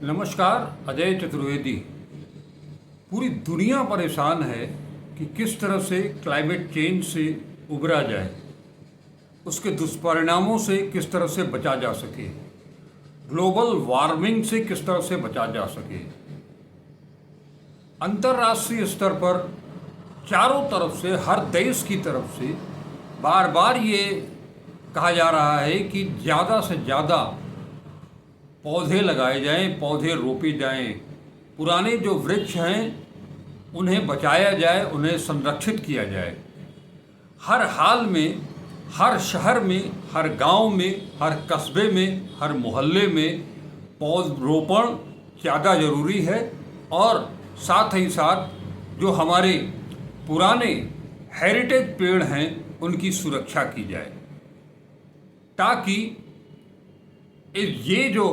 नमस्कार। अजय चतुर्वेदी। पूरी दुनिया परेशान है कि किस तरह से क्लाइमेट चेंज से उबरा जाए, उसके दुष्परिणामों से किस तरह से बचा जा सके, ग्लोबल वार्मिंग से किस तरह से बचा जा सके। अंतर्राष्ट्रीय स्तर पर चारों तरफ से, हर देश की तरफ से बार बार ये कहा जा रहा है कि ज़्यादा से ज़्यादा पौधे लगाए जाएं, पौधे रोपे जाएं, पुराने जो वृक्ष हैं उन्हें बचाया जाए, उन्हें संरक्षित किया जाए। हर हाल में, हर शहर में, हर गांव में, हर कस्बे में, हर मोहल्ले में पौधरोपण ज़्यादा ज़रूरी है और साथ ही साथ जो हमारे पुराने हेरिटेज पेड़ हैं उनकी सुरक्षा की जाए, ताकि ये जो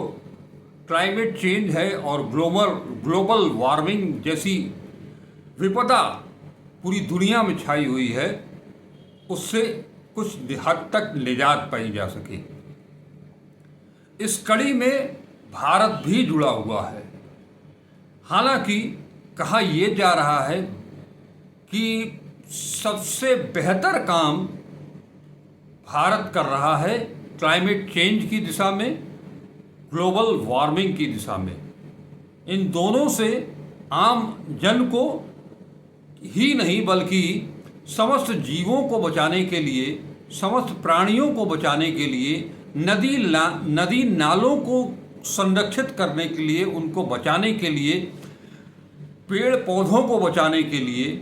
क्लाइमेट चेंज है और ग्लोबल वार्मिंग जैसी विपदा पूरी दुनिया में छाई हुई है, उससे कुछ हद तक निजात पाई जा सके। इस कड़ी में भारत भी जुड़ा हुआ है। हालांकि कहा यह जा रहा है कि सबसे बेहतर काम भारत कर रहा है क्लाइमेट चेंज की दिशा में, ग्लोबल वार्मिंग की दिशा में। इन दोनों से आम जन को ही नहीं बल्कि समस्त जीवों को बचाने के लिए, समस्त प्राणियों को बचाने के लिए, नदी नालों को संरक्षित करने के लिए, उनको बचाने के लिए, पेड़ पौधों को बचाने के लिए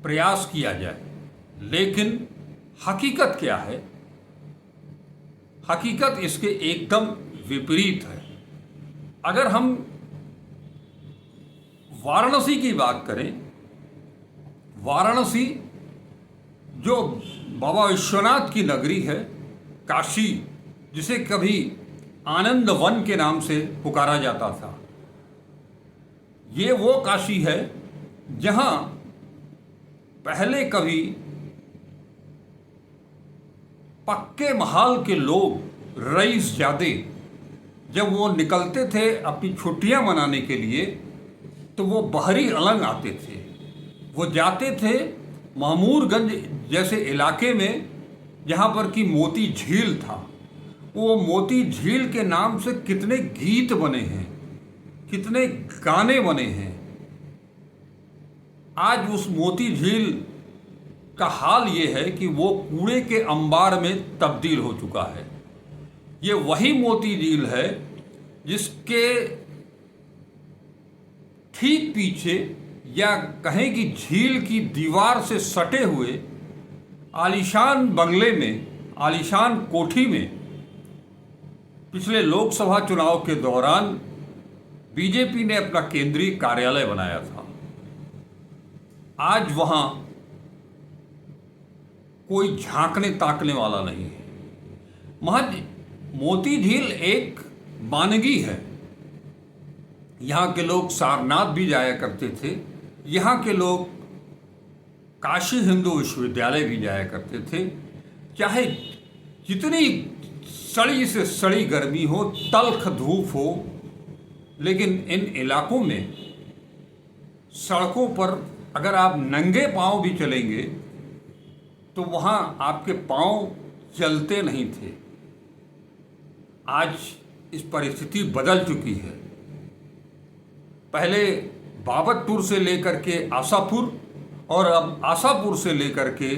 प्रयास किया जाए। लेकिन हकीकत क्या है? हकीकत इसके एकदम विपरीत है। अगर हम वाराणसी की बात करें, वाराणसी जो बाबा विश्वनाथ की नगरी है, काशी, जिसे कभी आनंद वन के नाम से पुकारा जाता था, ये वो काशी है जहां पहले कभी पक्के महल के लोग, रईसजादे, जब वो निकलते थे अपनी छुट्टियां मनाने के लिए तो वो बहरी अलंग आते थे। वो जाते थे महमूरगंज जैसे इलाके में जहाँ पर कि मोती झील था। वो मोती झील के नाम से कितने गीत बने हैं, कितने गाने बने हैं। आज उस मोती झील का हाल ये है कि वो कूड़े के अंबार में तब्दील हो चुका है। ये वही मोती झील है जिसके ठीक पीछे, या कहें कि झील की दीवार से सटे हुए आलीशान बंगले में, आलीशान कोठी में पिछले लोकसभा चुनाव के दौरान बीजेपी ने अपना केंद्रीय कार्यालय बनाया था। आज वहाँ कोई झांकने ताकने वाला नहीं है। महज मोती झील एक मानगी है। यहाँ के लोग सारनाथ भी जाया करते थे, यहाँ के लोग काशी हिंदू विश्वविद्यालय भी जाया करते थे। चाहे जितनी सड़ी से सड़ी गर्मी हो, तल्ख धूप हो, लेकिन इन इलाकों में सड़कों पर अगर आप नंगे पांव भी चलेंगे तो वहाँ आपके पांव चलते नहीं थे। आज इस परिस्थिति बदल चुकी है। पहले बाबतपुर से लेकर के आशापुर और अब आशापुर से लेकर के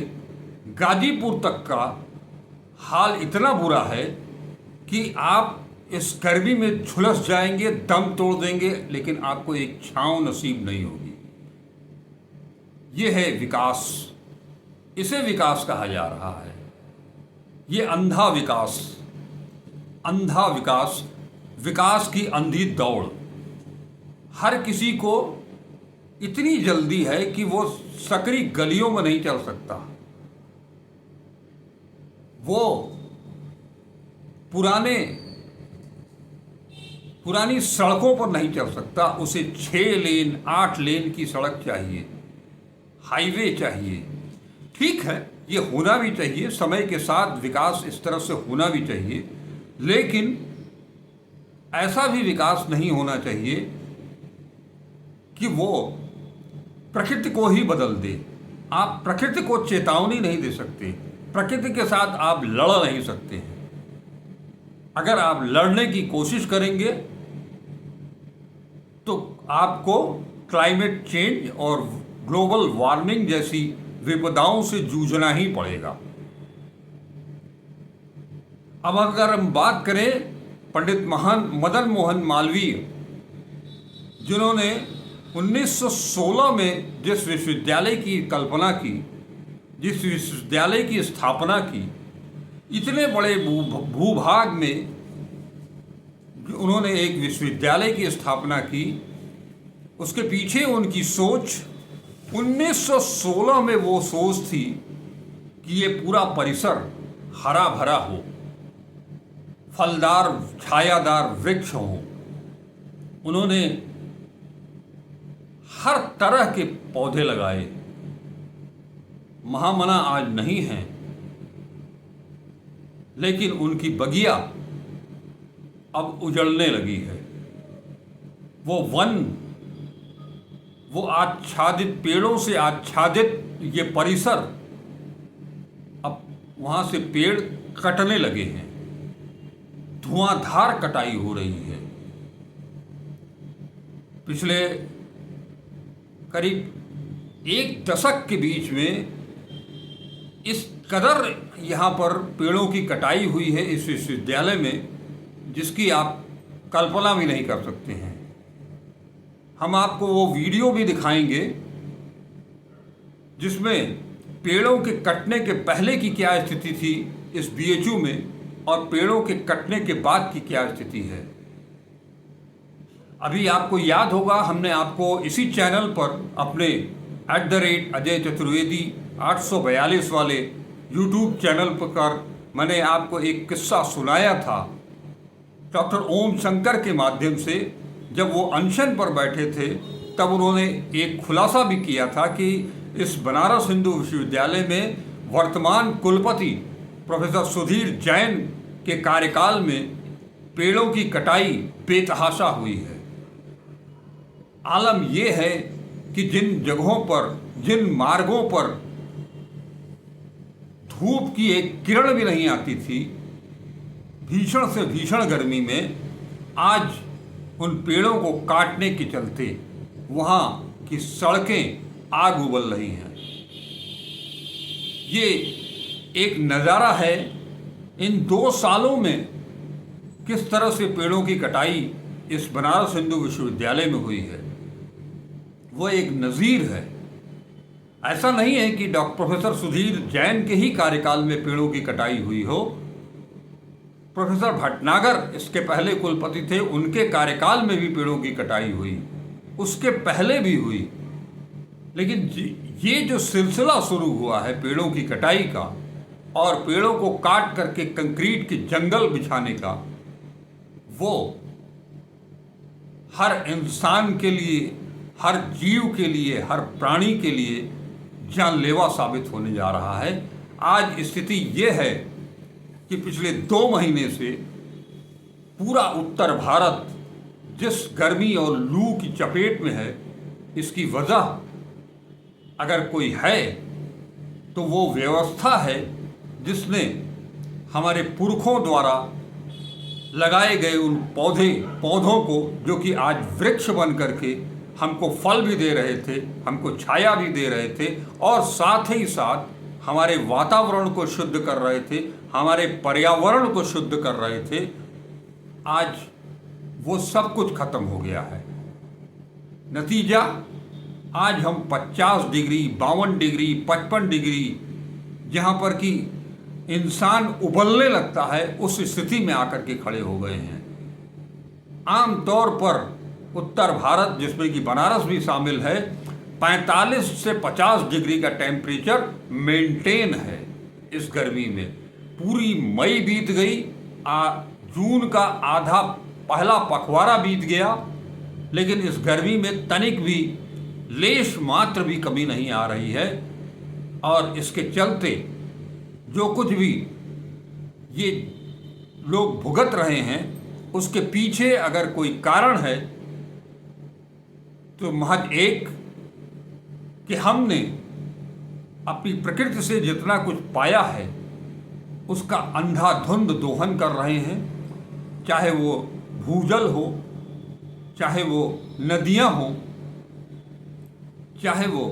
गाजीपुर तक का हाल इतना बुरा है कि आप इस गर्मी में झुलस जाएंगे, दम तोड़ देंगे, लेकिन आपको एक छांव नसीब नहीं होगी। ये है विकास। इसे विकास कहा जा रहा है। ये अंधा विकास, अंधा विकास, विकास की अंधी दौड़। हर किसी को इतनी जल्दी है कि वो सकरी गलियों में नहीं चल सकता, वो पुरानी सड़कों पर नहीं चल सकता। उसे 6 लेन 8 लेन की सड़क चाहिए, हाईवे चाहिए। ठीक है, ये होना भी चाहिए, समय के साथ विकास इस तरह से होना भी चाहिए, लेकिन ऐसा भी विकास नहीं होना चाहिए कि वो प्रकृति को ही बदल दे। आप प्रकृति को चेतावनी नहीं दे सकते, प्रकृति के साथ आप लड़ नहीं सकते हैं। अगर आप लड़ने की कोशिश करेंगे तो आपको क्लाइमेट चेंज और ग्लोबल वार्मिंग जैसी विपदाओं से जूझना ही पड़ेगा। अब अगर हम बात करें पंडित मदन मोहन मालवीय, जिन्होंने 1916 में जिस विश्वविद्यालय की कल्पना की, जिस विश्वविद्यालय की स्थापना की, इतने बड़े भूभाग में उन्होंने एक विश्वविद्यालय की स्थापना की, उसके पीछे उनकी सोच 1916 में वो सोच थी कि ये पूरा परिसर हरा भरा हो, फलदार छायादार वृक्ष हो। उन्होंने हर तरह के पौधे लगाए। महामना आज नहीं है, लेकिन उनकी बगिया अब उजड़ने लगी है। वो वन, वो आच्छादित पेड़ों से आच्छादित ये परिसर, अब वहाँ से पेड़ कटने लगे हैं, धुआंधार कटाई हो रही है। पिछले करीब एक दशक के बीच में इस कदर यहाँ पर पेड़ों की कटाई हुई है इस विश्वविद्यालय में, जिसकी आप कल्पना भी नहीं कर सकते हैं। हम आपको वो वीडियो भी दिखाएंगे जिसमें पेड़ों के कटने के पहले की क्या स्थिति थी इस बीएचयू में और पेड़ों के कटने के बाद की क्या स्थिति है। अभी आपको याद होगा, हमने आपको इसी चैनल पर अपने @अजय चतुर्वेदी 842 वाले यूट्यूब चैनल पर मैंने आपको एक किस्सा सुनाया था। डॉक्टर ओम शंकर के माध्यम से जब वो अनशन पर बैठे थे, तब उन्होंने एक खुलासा भी किया था कि इस बनारस हिंदू विश्वविद्यालय में वर्तमान कुलपति प्रोफेसर सुधीर जैन के कार्यकाल में पेड़ों की कटाई बेतहाशा हुई है। आलम यह है कि जिन जगहों पर, जिन मार्गों पर धूप की एक किरण भी नहीं आती थी, भीषण से भीषण गर्मी में, आज उन पेड़ों को काटने के चलते वहाँ की सड़कें आग उबल रही हैं। ये एक नज़ारा है इन 2 सालों में किस तरह से पेड़ों की कटाई इस बनारस हिंदू विश्वविद्यालय में हुई है। वो एक नज़ीर है। ऐसा नहीं है कि प्रोफेसर सुधीर जैन के ही कार्यकाल में पेड़ों की कटाई हुई हो। प्रोफेसर भटनागर इसके पहले कुलपति थे, उनके कार्यकाल में भी पेड़ों की कटाई हुई, उसके पहले भी हुई। लेकिन ये जो सिलसिला शुरू हुआ है पेड़ों की कटाई का और पेड़ों को काट करके कंक्रीट के जंगल बिछाने का, वो हर इंसान के लिए, हर जीव के लिए, हर प्राणी के लिए जानलेवा साबित होने जा रहा है। आज स्थिति ये है कि पिछले 2 महीने से पूरा उत्तर भारत जिस गर्मी और लू की चपेट में है, इसकी वजह अगर कोई है तो वो व्यवस्था है जिसने हमारे पुरखों द्वारा लगाए गए उन पौधों को, जो कि आज वृक्ष बन करके हमको फल भी दे रहे थे, हमको छाया भी दे रहे थे और साथ ही साथ हमारे वातावरण को शुद्ध कर रहे थे, हमारे पर्यावरण को शुद्ध कर रहे थे, आज वो सब कुछ खत्म हो गया है। नतीजा, आज हम 50 डिग्री, 52 डिग्री, 55 डिग्री, जहाँ पर कि इंसान उबलने लगता है, उस स्थिति में आकर के खड़े हो गए हैं। आमतौर पर उत्तर भारत, जिसमें कि बनारस भी शामिल है, 45 से 50 डिग्री का टेम्परेचर मेंटेन है इस गर्मी में। पूरी मई बीत गई, जून का आधा पहला पखवाड़ा बीत गया, लेकिन इस गर्मी में तनिक भी, लेश मात्र भी कमी नहीं आ रही है। और इसके चलते जो कुछ भी ये लोग भुगत रहे हैं, उसके पीछे अगर कोई कारण है तो महज एक कि हमने अपनी प्रकृति से जितना कुछ पाया है उसका अंधाधुंध दोहन कर रहे हैं, चाहे वो भूजल हो, चाहे वो नदियां हो, चाहे वो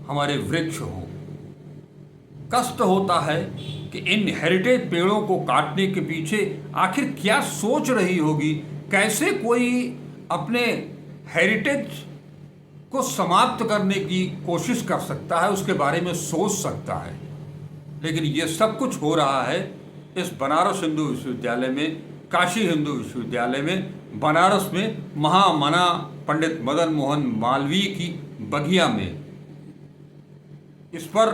हमारे वृक्ष हो। कष्ट होता है कि इन हेरिटेज पेड़ों को काटने के पीछे आखिर क्या सोच रही होगी, कैसे कोई अपने हेरिटेज को समाप्त करने की कोशिश कर सकता है, उसके बारे में सोच सकता है। लेकिन ये सब कुछ हो रहा है इस बनारस हिंदू विश्वविद्यालय में, काशी हिंदू विश्वविद्यालय में, बनारस में महामना पंडित मदन मोहन मालवीय की बगिया में। इस पर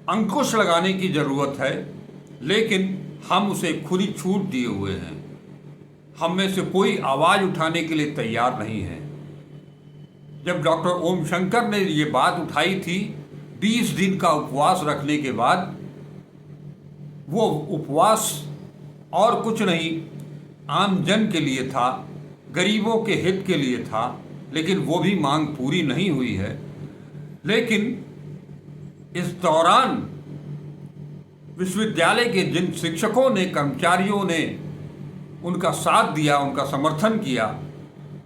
अंकुश लगाने की ज़रूरत है, लेकिन हम उसे खुली छूट दिए हुए हैं। हम में से कोई आवाज़ उठाने के लिए तैयार नहीं है। जब डॉक्टर ओम शंकर ने ये बात उठाई थी 20 दिन का उपवास रखने के बाद, वो उपवास और कुछ नहीं आम जन के लिए था, गरीबों के हित के लिए था, लेकिन वो भी मांग पूरी नहीं हुई है। लेकिन इस दौरान विश्वविद्यालय के जिन शिक्षकों ने, कर्मचारियों ने उनका साथ दिया, उनका समर्थन किया,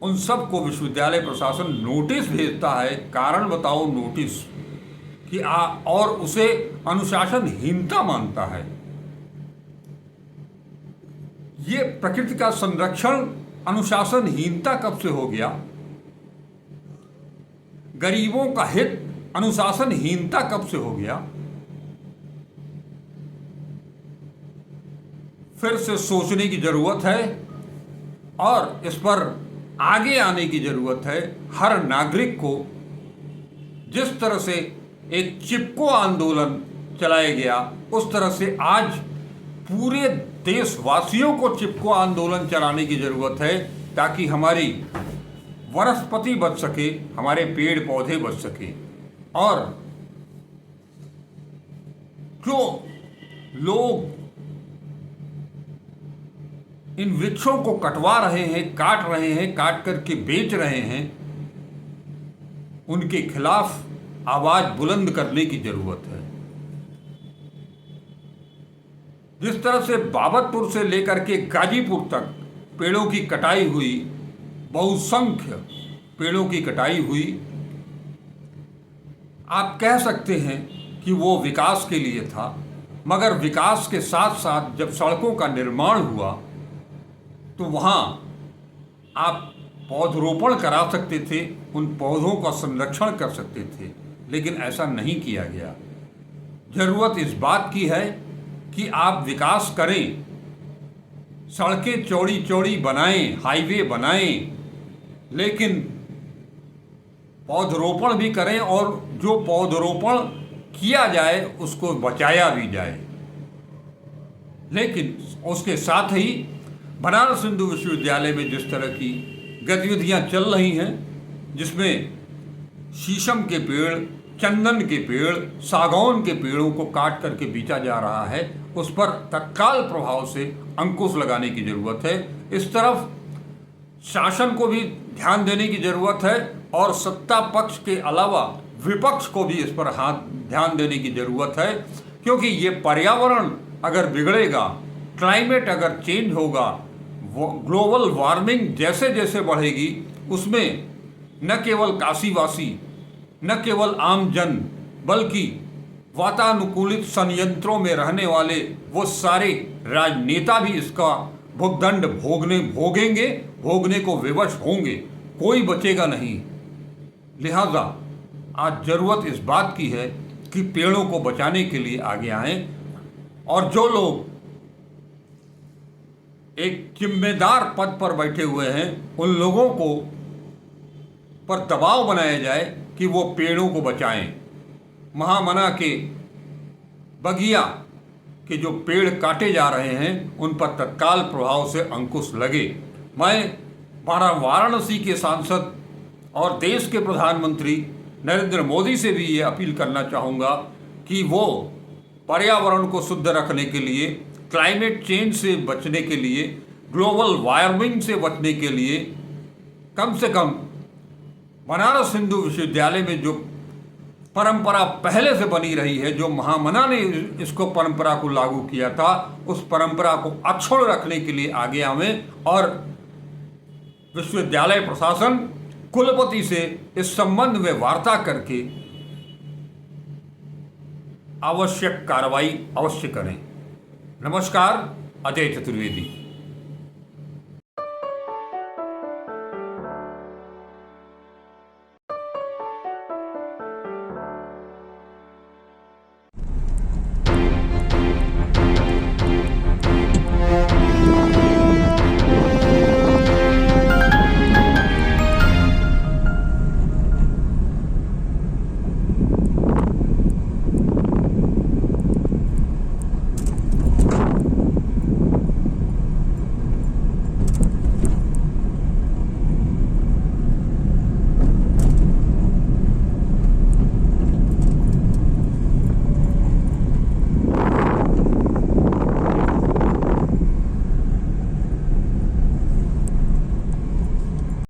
उन सबको विश्वविद्यालय प्रशासन नोटिस भेजता है। कारण बताओ नोटिस कि और उसे अनुशासनहीनता मानता है। ये प्रकृति का संरक्षण अनुशासनहीनता कब से हो गया? गरीबों का हित अनुशासनहीनता कब से हो गया? फिर से सोचने की जरूरत है और इस पर आगे आने की जरूरत है। हर नागरिक को जिस तरह से एक चिपको आंदोलन चलाया गया, उस तरह से आज पूरे देशवासियों को चिपको आंदोलन चलाने की जरूरत है, ताकि हमारी वनस्पति बच सके, हमारे पेड़ पौधे बच सके। और जो लोग इन वृक्षों को कटवा रहे हैं, काट रहे हैं, काट करके बेच रहे हैं, उनके खिलाफ आवाज बुलंद करने की जरूरत है। जिस तरह से बाबतपुर से लेकर के गाजीपुर तक पेड़ों की कटाई हुई, बहुसंख्य पेड़ों की कटाई हुई, आप कह सकते हैं कि वो विकास के लिए था, मगर विकास के साथ साथ जब सड़कों का निर्माण हुआ तो वहाँ आप पौधरोपण करा सकते थे, उन पौधों का संरक्षण कर सकते थे, लेकिन ऐसा नहीं किया गया। जरूरत इस बात की है कि आप विकास करें, सड़कें चौड़ी चौड़ी बनाएं, हाईवे बनाएं, लेकिन पौधरोपण भी करें और जो पौधरोपण किया जाए उसको बचाया भी जाए। लेकिन उसके साथ ही बनारस हिंदू विश्वविद्यालय में जिस तरह की गतिविधियां चल रही हैं, जिसमें शीशम के पेड़, चंदन के पेड़, सागौन के पेड़ों को काट करके बेचा जा रहा है, उस पर तत्काल प्रभाव से अंकुश लगाने की जरूरत है। इस तरफ शासन को भी ध्यान देने की जरूरत है और सत्ता पक्ष के अलावा विपक्ष को भी इस पर ध्यान देने की जरूरत है, क्योंकि ये पर्यावरण अगर बिगड़ेगा, क्लाइमेट अगर चेंज होगा, ग्लोबल वार्मिंग जैसे जैसे बढ़ेगी, उसमें न केवल काशीवासी, न केवल आम जन, बल्कि वातानुकूलित संयंत्रों में रहने वाले वो सारे राजनेता भी इसका भुगदंड भोगने को विवश होंगे, कोई बचेगा नहीं। लिहाजा आज जरूरत इस बात की है कि पेड़ों को बचाने के लिए आगे आएं, और जो लोग एक जिम्मेदार पद पर बैठे हुए हैं उन लोगों को पर दबाव बनाया जाए कि वो पेड़ों को बचाएं। महामना के बगिया के जो पेड़ काटे जा रहे हैं उन पर तत्काल प्रभाव से अंकुश लगे। मैं वाराणसी के सांसद और देश के प्रधानमंत्री नरेंद्र मोदी से भी ये अपील करना चाहूँगा कि वो पर्यावरण को शुद्ध रखने के लिए, क्लाइमेट चेंज से बचने के लिए ग्लोबल वार्मिंग से बचने के लिए कम से कम बनारस हिंदू विश्वविद्यालय में जो परंपरा पहले से बनी रही है, जो महामना ने इसको परंपरा को लागू किया था, उस परंपरा को अक्षुण्ण रखने के लिए आगे आवें और विश्वविद्यालय प्रशासन कुलपति से इस संबंध में वार्ता करके आवश्यक कार्रवाई अवश्य करें। नमस्कार, अजय चतुर्वेदी।